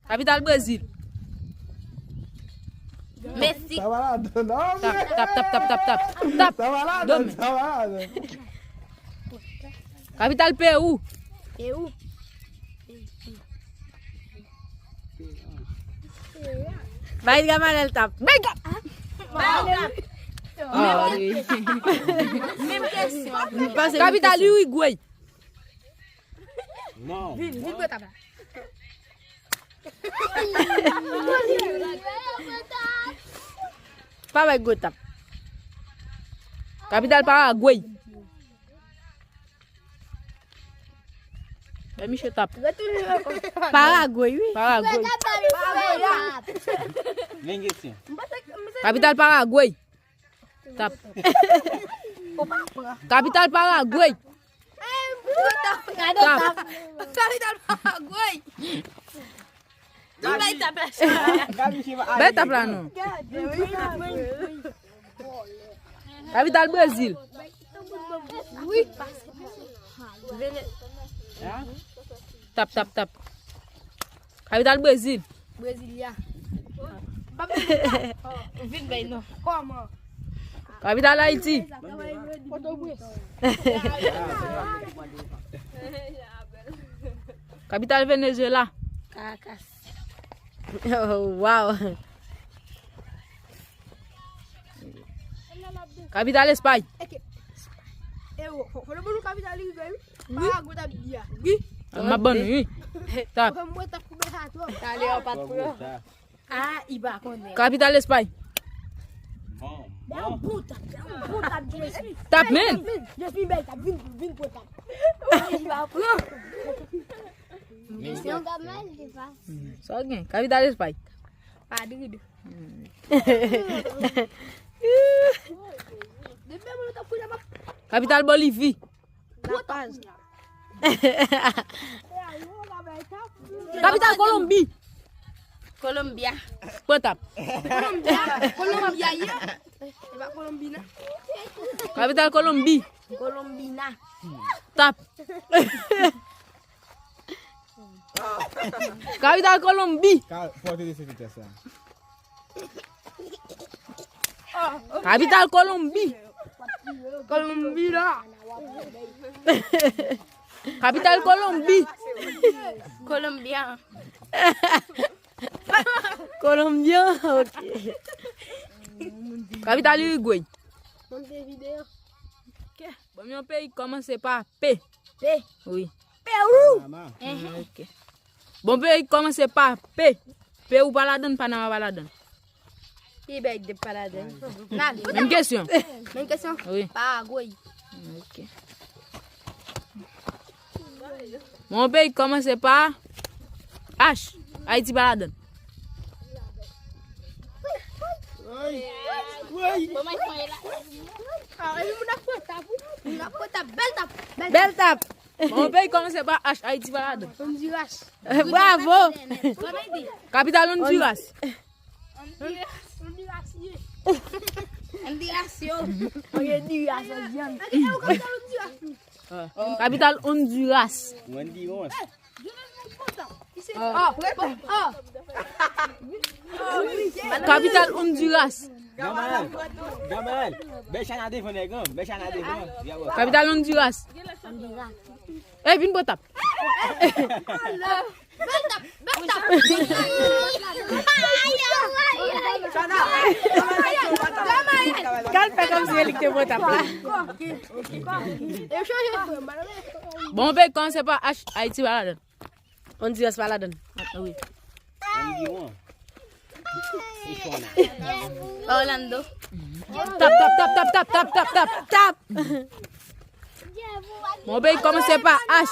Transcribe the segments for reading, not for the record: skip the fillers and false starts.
Capitale Brésil. Messi. Ça va là, non, Tap. ça va là, Donne. ça va là. Capitale Pérou. Et où? Vai Gamal tap. Ah, oui. Même question. Capitale Uruguay. Non. Vite, tap. Pas avec go tap. Capitale Paraguay. Michel tap. Paraguay, oui. Paraguay. Même question. Capitale Paraguay. Tap. Capitale Paraguay. Tap. Capitale Paraguay. Tu vas y taper. Ben tap là non. Capitale Brésil. Oui. Tap. Capitale Brésil. Brésilien. Vite, ben non. Comment? Capitale Haïti. Capitale Venezuela. Caracas. Oh, wow. Capitale Espagne. Kalau belum kami tak lagi, aku tak dia. Ma bonne oui. Tap. Kamu tak kumpul satu. Kali 40. Ah, iba konde. Capitale Espagne. Puta, Tap men. Just vim bem, tá vim puta. Esse é um gamal de faz. Só alguém. Capitale Espagne. Ah, dulu. Depois eu tá cuidando. Capitale Bolivie. Rapaz. Capitale Colombie. Colombia. Pô, tap. Colombia ya. Eba Colombina. Capitale Colombie. Colombina. Tap. Capitale Colombie. Pode descer vitesse. Capitale Colombie. Colombina. Capitale Colombie. Colombia. Colombien. Ok. Capitale Uruguay. Montevideo. Bon, mon pays commence par P. P. Oui. Peru. Ok. Bon pays commence par P. Pérou pas la donne, Panama pas la donne. Ibe de parada. Nada. Même question. Même question. Oui. Paraguay. Ok. Mon pays commence par H. Haïti pas la donne. Belle tape. Mon pays commence par H. Haïti pas la donne. Honduras. Bravo. Capitale Honduras. Capitale Honduras. Wendy Ons. Capitale Honduras. Gamal. Bechana de Fonegon. Bechana de Fonegon. Capitale Honduras. Eh, viens pour tape. Calme pas comme si elle était pour tape. Bon, ben, quand c'est pas H, Haïti pas la donne. Honduras pas la donne. Oui. Wendy Ons. Orlando. Tap. Mon pays commence par H.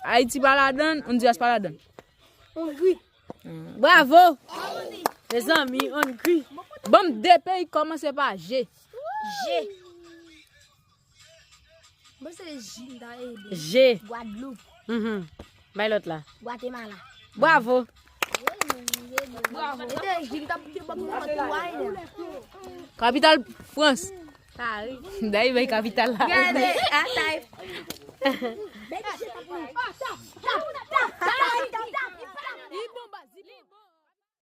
Haïti pas la donne, Honduras pas la donne. Bravo. Les amis, on crie. Bon, deux pays commencent par G. G. Moi, c'est les G dans les G. Guadeloupe. Bah l'autre là. Guatemala. Bravo. Bravo. Et les G dans le Capitale France. Paris. D'ailleurs, capitale là. Regardez, à taille.